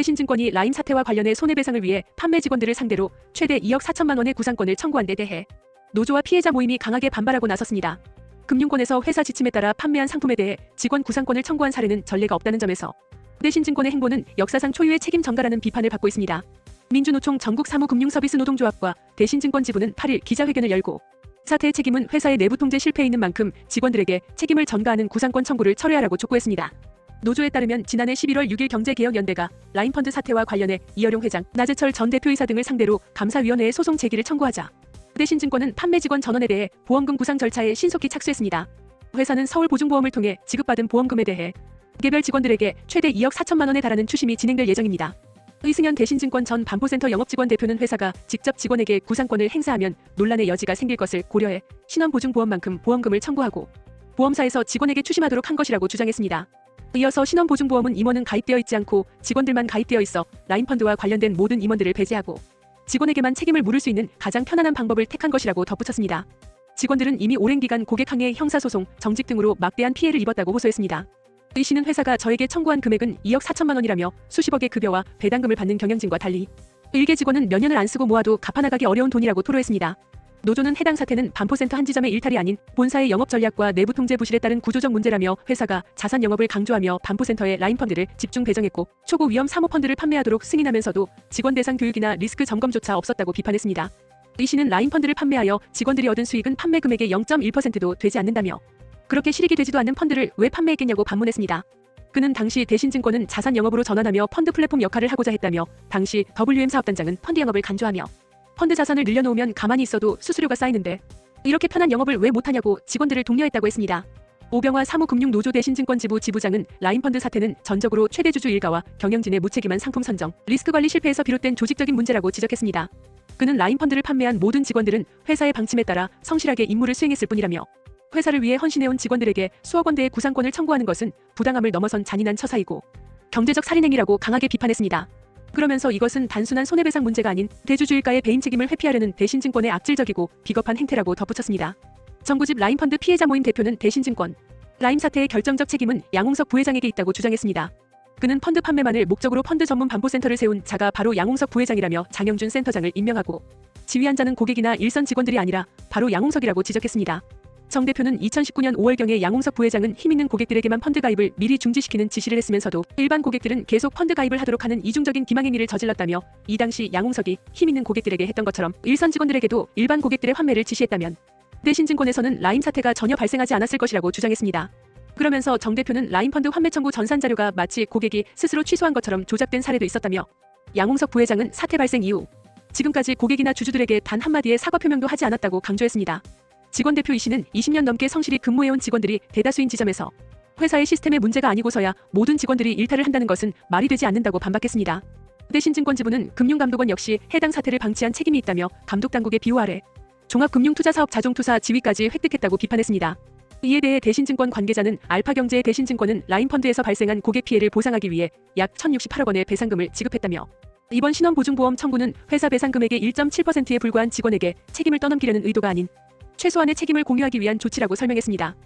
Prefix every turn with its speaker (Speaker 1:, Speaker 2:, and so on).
Speaker 1: 대신증권이 라임 사태와 관련해 손해배상을 위해 판매 직원들을 상대로 최대 2억 4천만 원의 구상권을 청구한 데 대해 노조와 피해자 모임이 강하게 반발하고 나섰습니다. 금융권에서 회사 지침에 따라 판매한 상품에 대해 직원 구상권을 청구한 사례는 전례가 없다는 점에서 대신증권의 행보는 역사상 초유의 책임 전가라는 비판을 받고 있습니다. 민주노총 전국사무금융서비스 노동조합과 대신증권 지부는 8일 기자회견을 열고 사태의 책임은 회사의 내부 통제 실패에 있는 만큼 직원들에게 책임을 전가하는 구상권 청구를 철회하라고 촉구했습니다. 노조에 따르면 지난해 11월 6일 경제개혁연대가 라임펀드 사태와 관련해 이어룡 회장, 나재철 전 대표이사 등을 상대로 감사위원회에 소송 제기를 청구하자 대신증권은 판매 직원 전원에 대해 보험금 구상 절차에 신속히 착수했습니다. 회사는 서울보증보험을 통해 지급받은 보험금에 대해 개별 직원들에게 최대 2억 4천만 원에 달하는 추심이 진행될 예정입니다. 의승현 대신증권 전 반포센터 영업직원 대표는 회사가 직접 직원에게 구상권을 행사하면 논란의 여지가 생길 것을 고려해 신원보증보험만큼 보험금을 청구하고 보험사에서 직원에게 추심하도록 한 것이라고 주장했습니다. 이어서 신원보증보험은 임원은 가입되어 있지 않고 직원들만 가입되어 있어 라임펀드와 관련된 모든 임원들을 배제하고 직원에게만 책임을 물을 수 있는 가장 편안한 방법을 택한 것이라고 덧붙였습니다. 직원들은 이미 오랜 기간 고객항해 형사소송, 정직 등으로 막대한 피해를 입었다고 호소했습니다. 의 씨는 회사가 저에게 청구한 금액은 2억 4천만 원이라며 수십억의 급여와 배당금을 받는 경영진과 달리 일개 직원은 몇 년을 안 쓰고 모아도 갚아나가기 어려운 돈이라고 토로했습니다. 노조는 해당 사태는 반포센터 한 지점의 일탈이 아닌 본사의 영업 전략과 내부 통제 부실에 따른 구조적 문제라며 회사가 자산 영업을 강조하며 반포센터에 라임펀드를 집중 배정했고 초고 위험 사모펀드를 판매하도록 승인하면서도 직원 대상 교육이나 리스크 점검조차 없었다고 비판했습니다. 의 씨는 라임펀드를 판매하여 직원들이 얻은 수익은 판매 금액의 0.1%도 되지 않는다며 그렇게 실익이 되지도 않는 펀드를 왜 판매했겠냐고 반문했습니다. 그는 당시 대신증권은 자산 영업으로 전환하며 펀드 플랫폼 역할을 하고자 했다며 당시 WM 사업단장은 펀드 영업을 간주하며 펀드 자산을 늘려놓으면 가만히 있어도 수수료가 쌓이는데 이렇게 편한 영업을 왜 못하냐고 직원들을 독려했다고 했습니다. 오병화 사무금융노조 대신증권 지부 지부장은 라임펀드 사태는 전적으로 최대주주 일가와 경영진의 무책임한 상품 선정, 리스크 관리 실패에서 비롯된 조직적인 문제라고 지적했습니다. 그는 라임펀드를 판매한 모든 직원들은 회사의 방침에 따라 성실하게 임무를 수행했을 뿐이라며 회사를 위해 헌신해온 직원들에게 수억 원대의 구상권을 청구하는 것은 부당함을 넘어선 잔인한 처사이고 경제적 살인행위라고 강하게 비판했습니다. 그러면서 이것은 단순한 손해배상 문제가 아닌 대주주일가의 배임 책임을 회피하려는 대신증권의 악질적이고 비겁한 행태라고 덧붙였습니다. 정구집 라임펀드 피해자 모임 대표는 대신증권 라임 사태의 결정적 책임은 양홍석 부회장에게 있다고 주장했습니다. 그는 펀드 판매만을 목적으로 펀드 전문 반포센터를 세운 자가 바로 양홍석 부회장이라며 장영준 센터장을 임명하고 지휘한 자는 고객이나 일선 직원들이 아니라 바로 양홍석이라고 지적했습니다. 정 대표는 2019년 5월경에 양홍석 부회장은 힘있는 고객들에게만 펀드 가입을 미리 중지시키는 지시를 했으면서도 일반 고객들은 계속 펀드 가입을 하도록 하는 이중적인 기망행위를 저질렀다며 이 당시 양홍석이 힘있는 고객들에게 했던 것처럼 일선 직원들에게도 일반 고객들의 환매를 지시했다면 대신증권에서는 라임 사태가 전혀 발생하지 않았을 것이라고 주장했습니다. 그러면서 정 대표는 라임펀드 환매 청구 전산 자료가 마치 고객이 스스로 취소한 것처럼 조작된 사례도 있었다며 양홍석 부회장은 사태 발생 이후 지금까지 고객이나 주주들에게 단 한마디의 사과 표명도 하지 않았다고 강조했습니다. 직원 대표 이 씨는 20년 넘게 성실히 근무해온 직원들이 대다수인 지점에서 회사의 시스템의 문제가 아니고서야 모든 직원들이 일탈을 한다는 것은 말이 되지 않는다고 반박했습니다. 대신증권 지부는 금융감독원 역시 해당 사태를 방치한 책임이 있다며 감독당국의 비호 아래 종합금융투자사업 자종투사 지위까지 획득했다고 비판했습니다. 이에 대해 대신증권 관계자는 알파경제의 대신증권은 라임펀드에서 발생한 고객 피해를 보상하기 위해 약 1,068억 원의 배상금을 지급했다며 이번 신원보증보험 청구는 회사 배상금액의 1.7%에 불과한 직원에게 책임을 떠넘기려는 의도가 아닌 최소한의 책임을 공유하기 위한 조치라고 설명했습니다.